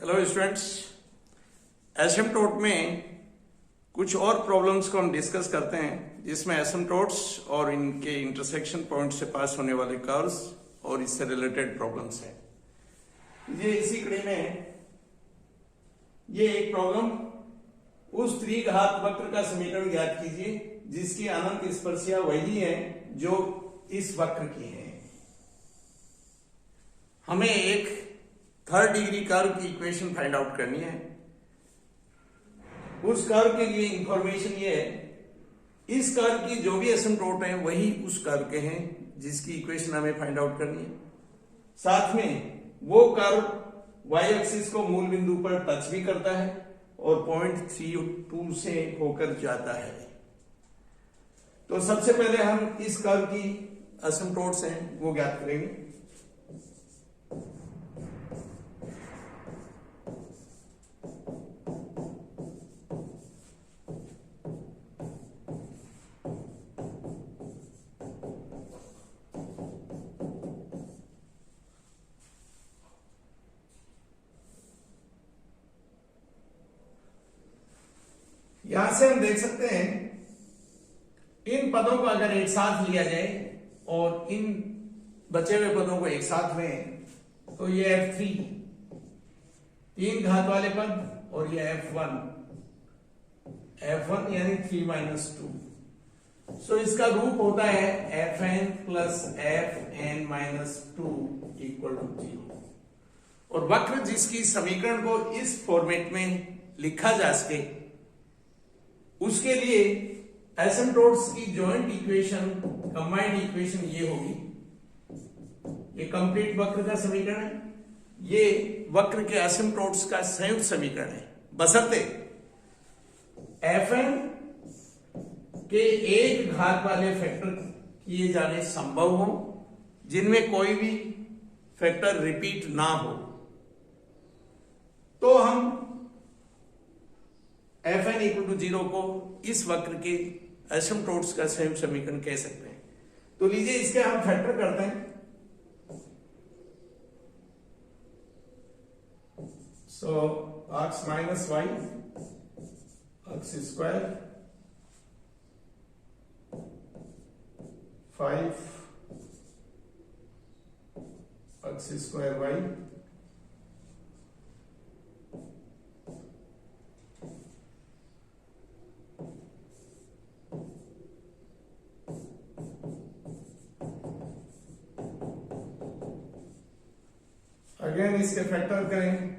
Hello students, asymptote में कुछ और प्रॉब्लम्स को हम डिस्कस करते हैं जिसमें एसिम्प्टोट्स और इनके इंटरसेक्शन पॉइंट से पास होने वाले कर्व्स और इससे रिलेटेड प्रॉब्लम्स हैं। ये इसी कड़ी में ये एक प्रॉब्लम, उस त्रिघात वक्र का समीकरण ज्ञात कीजिए जिसकी अनंत स्पर्शियां वही है जो इस वक्र की है। हमें एक थर्ड डिग्री कर्व की इक्वेशन फाइंड आउट करनी है। उस कर्व के लिए इंफॉर्मेशन ये है, इस कर्व की जो भी एसिम्प्टोट है वही उस कर्व के हैं जिसकी इक्वेशन हमें फाइंड आउट करनी है। साथ में वो कर्व y एक्सिस को मूल बिंदु पर टच भी करता है और पॉइंट 3 से होकर जाता है। तो सबसे पहले हम इस कर्व की एसिम्प्टोट्स हैं वो ज्ञात करेंगे। यहां से हम देख सकते हैं इन पदों को अगर एक साथ लिया जाए और इन बचे हुए पदों को एक साथ लें तो ये F3 तीन घात वाले पद और ये F1 यानी 3 - 2। सो इसका रूप होता है Fn plus Fn-2 equal to 0। और वक्र जिसकी समीकरण को इस फॉर्मेट में लिखा जा सके उसके लिए एसिम्प्टोट्स की जॉइंट इक्वेशन, कंबाइंड इक्वेशन ये होगी। ये कंप्लीट वक्र का समीकरण है, ये वक्र के एसिम्प्टोट्स का संयुक्त समीकरण है, बशर्ते Fn के एक घात वाले फैक्टर किए जाने संभव हो जिनमें कोई भी फैक्टर रिपीट ना हो, तो हम Fn इक्वल टू 0 को इस वक्र के एसिम्प्टोट्स का संयुक्त समीकरण कह सकते हैं। तो लीजिए इसके हम फैक्टर करते हैं। सो x minus y x square 5 x square y again इसके फैक्टर करें।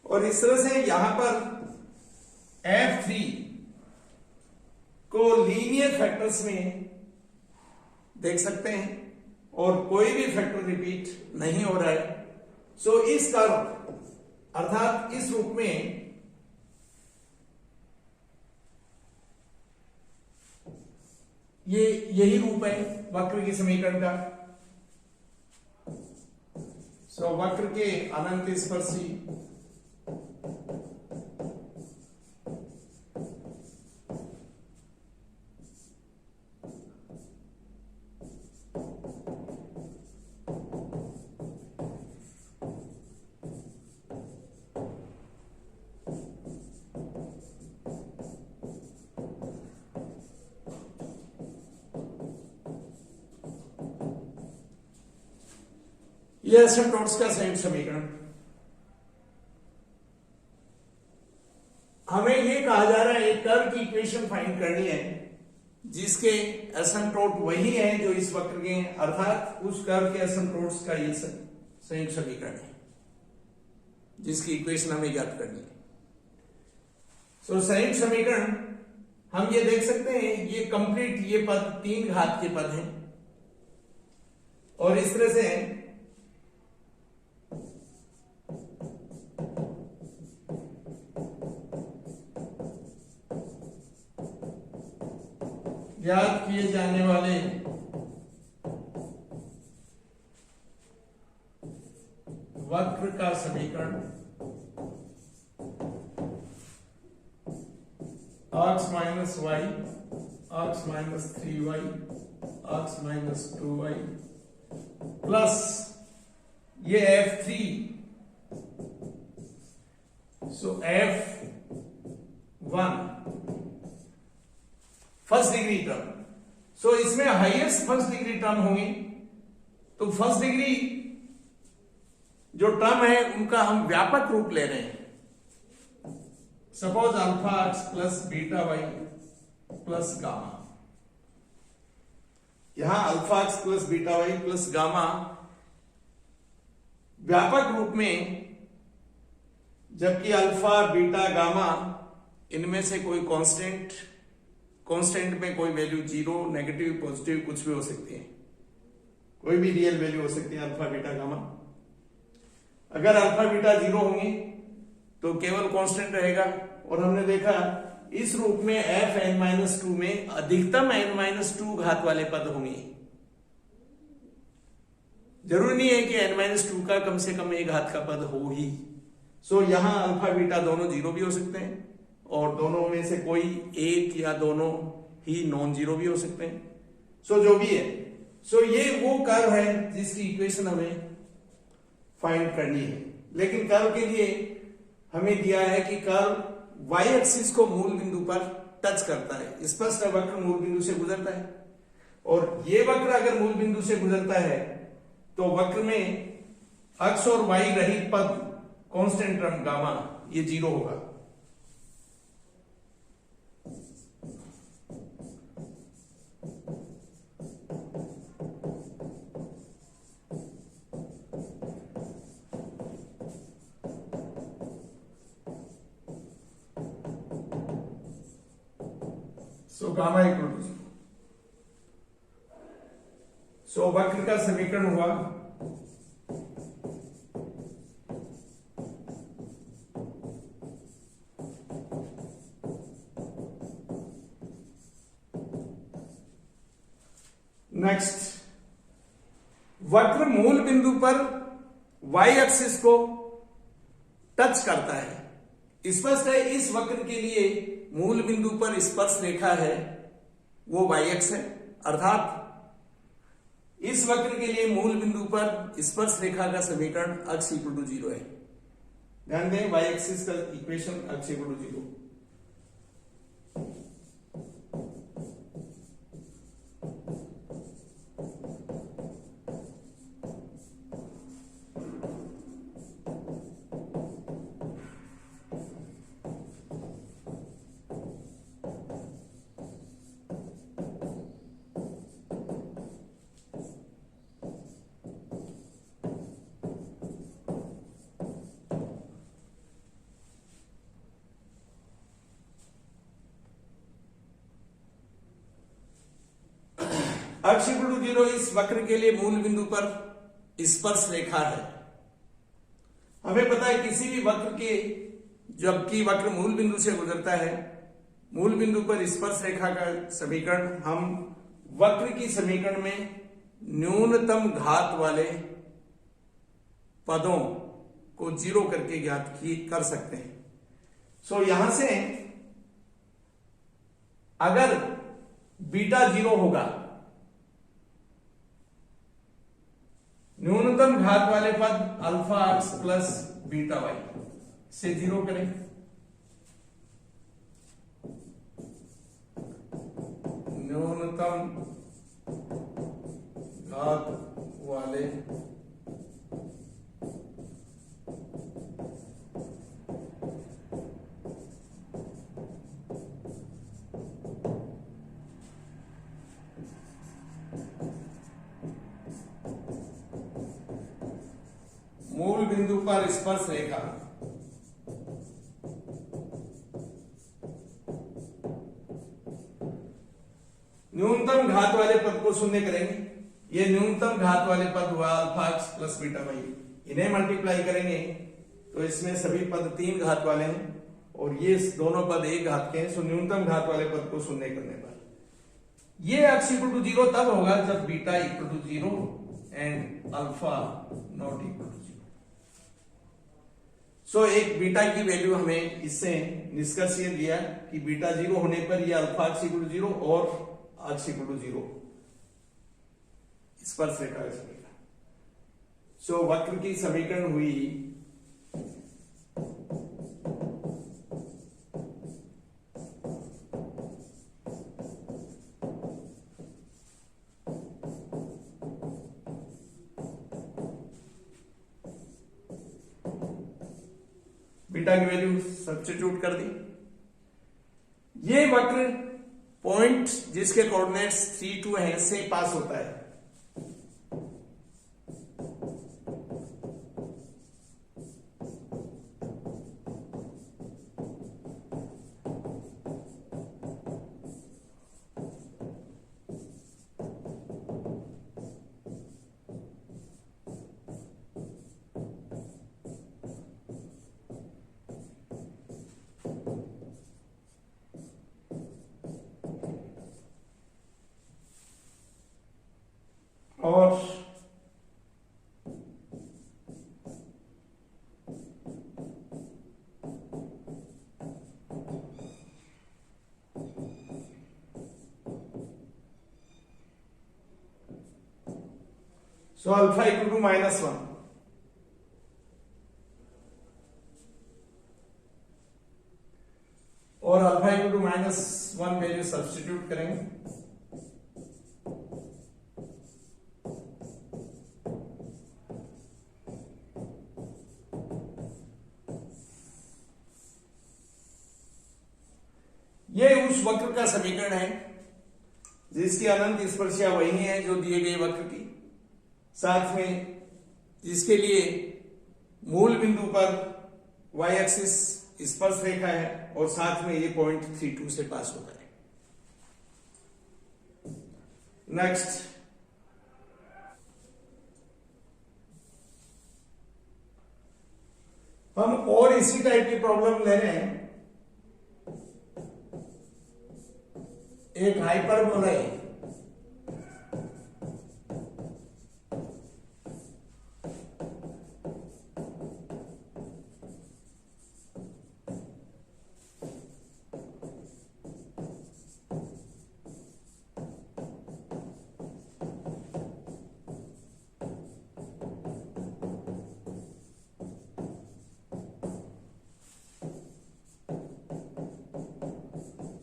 और इस तरह से यहां पर F3 को लीनियर फैक्टर्स में देख सकते हैं और कोई भी फैक्टर रिपीट नहीं हो रहा है। सो इस कर्व अर्थात इस रूप में यही रूप है वक्र की समीकरण का। सो वक्र के अनंत स्पर्शी ये एसिम्प्टोट्स का संयुक्त समीकरण। हमें ये कहा जा रहा है एक कर्व की इक्वेशन फाइंड करनी है जिसके एसिम्प्टोट वही है जो इस वक्र के हैं, अर्थात उस कर्व के एसिम्प्टोट्स का ये संयुक्त समीकरण है जिसकी इक्वेशन हमें ज्ञात करनी है। सो संयुक्त समीकरण हम ये देख सकते हैं, ये कंप्लीट ये पद तीन घात के पद हैं और इस तरह से ज्ञात किए जाने वाले वक्र का समीकरण x minus y, x minus 3y, x minus 2y plus ये f3, so f1 first degree term. So इसमें हाईएस्ट फर्स्ट डिग्री टर्म होंगी, तो फर्स्ट डिग्री जो टर्म है उनका हम व्यापक रूप ले रहे हैं। Suppose alpha x plus beta y plus gamma, यहां alpha x plus beta y plus gamma व्यापक रूप में, जबकि अल्फा बीटा गामा इनमें से कोई कांस्टेंट में कोई वैल्यू जीरो, नेगेटिव, पॉजिटिव कुछ भी हो सकती है, कोई भी रियल वैल्यू हो सकती है अल्फा बीटा गामा। अगर अल्फा बीटा जीरो होंगे तो केवल कांस्टेंट रहेगा, और हमने देखा इस रूप में एफ एन माइनस टू में अधिकतम एन माइनस टू घात वाले पद होंगे। जरूरी नहीं है कि एन माइनस टू का कम से कम एक घात का पद हो ही। सो यहां अल्फा बीटा दोनों जीरो भी हो सकते हैं, और दोनों में से कोई एक या दोनों ही नॉन जीरो भी हो सकते हैं। सो जो भी है, सो ये वो कर्व है जिसकी इक्वेशन हमें फाइंड करनी है। लेकिन कर्व के लिए हमें दिया है कि कर्व वाई एक्सिस को मूल बिंदु पर टच करता है, स्पष्ट वक्र मूल बिंदु से गुजरता है, और ये वक्र अगर मूल बिंदु से गुजरता है तो वक्र में एक्स और वाई रहित पद कांस्टेंट टर्म गामा ये जीरो होगा। So gamma equal to zero. So वक्र का समीकरण हुआ नेक्स्ट, वक्र मूल बिंदु पर वाई एक्सिस को टच करता है। स्पष्ट है इस वक्र के लिए मूल बिंदु पर स्पर्श रेखा है वो वाई एक्स है, अर्थात इस वक्र के लिए मूल बिंदु पर स्पर्श रेखा का समीकरण x इक्वल टू जीरो है। ध्यान दें वाई एक्सिस का equation x equal to zero. x equal to zero इस वक्र के लिए मूल बिंदु पर स्पर्श रेखा है। हमें पता है किसी भी वक्र के, जबकि वक्र मूल बिंदु से गुजरता है, मूल बिंदु पर स्पर्श रेखा का समीकरण हम वक्र की समीकरण में न्यूनतम घात वाले पदों को जीरो करके ज्ञात कर सकते हैं। सो यहां से अगर बीटा जीरो होगा, न्यूनतम घात वाले पद alpha x plus beta y से जीरो करें, न्यूनतम घात वाले मूल बिंदु पर स्पर्श रेखा न्यूनतम घात वाले पद को शून्य करेंगे। ये न्यूनतम घात वाले पद हुआ alpha x plus beta y, इन्हें मल्टीप्लाई करेंगे तो इसमें सभी पद 3 घात वाले हैं और ये दोनों पद 1 घात के हैं। सो न्यूनतम घात वाले पद को शून्य करने पर ये x इक्वल टू 0 तब होगा जब beta equal to 0 and alpha not equal to 0। So एक बीटा की वैल्यू हमें इससे निष्कर्ष ये दिया कि बीटा 0 होने पर ये अल्फा x इक्वल टू 0 और x इक्वल टू 0 स्पर्शरेखा का समीकरण। सो वक्र की समीकरण हुई बीटा की वैल्यू सब्स्टिट्यूट कर दी। ये वक्र पॉइंट जिसके कोऑर्डिनेट्स 3, 2 है से पास होता है। और सो अल्फा इक्वल टू -1 और alpha equal to -1 value substitute करेंगे। ये उस वक्र का समीकरण है जिसकी अनंत स्पर्शिया वही है जो दिए गए वक्र की, साथ में जिसके लिए मूल बिंदु पर y एक्सिस स्पर्श रेखा है और साथ में ये पॉइंट 3, 2 से पास होता है। नेक्स्ट हम और इसी टाइप की प्रॉब्लम ले रहे हैं। एक हाइपरबोला है,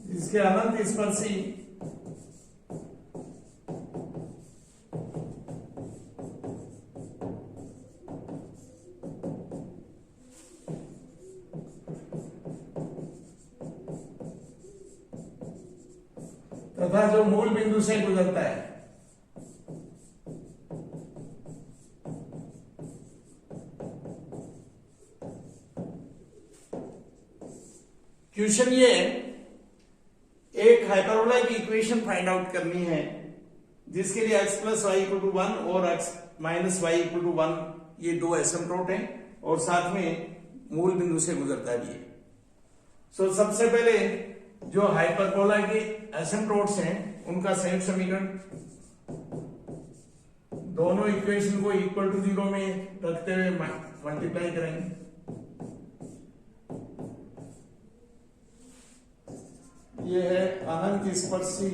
जिसके अनंत स्पर्शी तथा जो मूल बिंदु से गुजरता है। क्वेश्चन ये है, एक हाइपरबोला की इक्वेशन फाइंड आउट करनी है जिसके लिए x plus Y equal to 1 और x minus Y equal to 1 ये दो एसिम्प्टोट हैं और साथ में मूल बिंदु से गुजरता भी है। सो सबसे पहले जो हाइपरबोला के एसिम्प्टोट्स हैं उनका संयुक्त समीकरण, दोनों इक्वेशन को इक्वल टू 0 में रखते हुए मल्टीप्लाई करेंगे। ये है अनंत स्पर्शी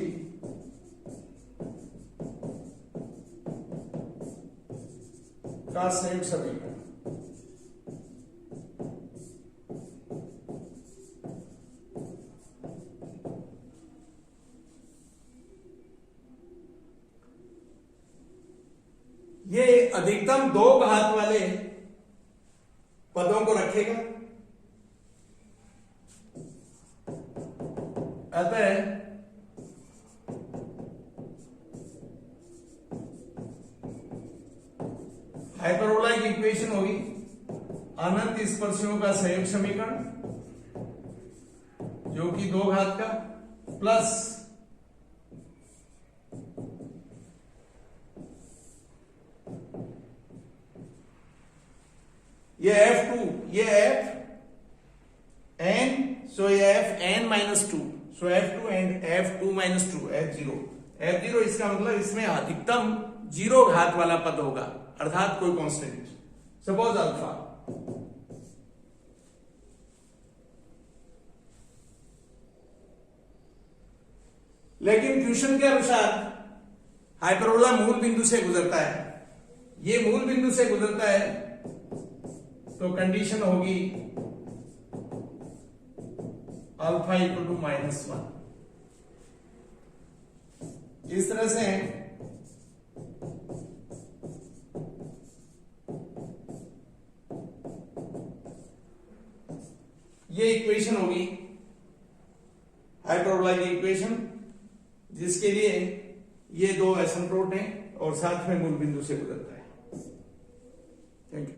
का संयुक्त समीकरण। ये अधिकतम 2 घात वाले पदों को रखेगा, अतः हाइपरबोला की इक्वेशन होगी अनंत स्पर्शियों का संयुक्त समीकरण जो कि 2 घात का प्लस ये f2, ये f n, सो ये f n -2, so f2 and f2 -2 f0 F0 इसका मतलब इसमें अधिकतम 0 घात वाला पद होगा, अर्थात कोई कांस्टेंट। सपोज अल्फा, लेकिन क्वेश्चन के अनुसार हाइपरबोला मूल बिंदु से गुजरता है, ये मूल बिंदु से गुजरता है, तो कंडीशन होगी अल्फा इक्वल टू -1। इस तरह से ये इक्वेशन होगी हाइपरबोला की इक्वेशन, जिसके लिए ये दो एसिम्प्टोट हैं और साथ में मूल बिंदु से गुजरता है। Thank you.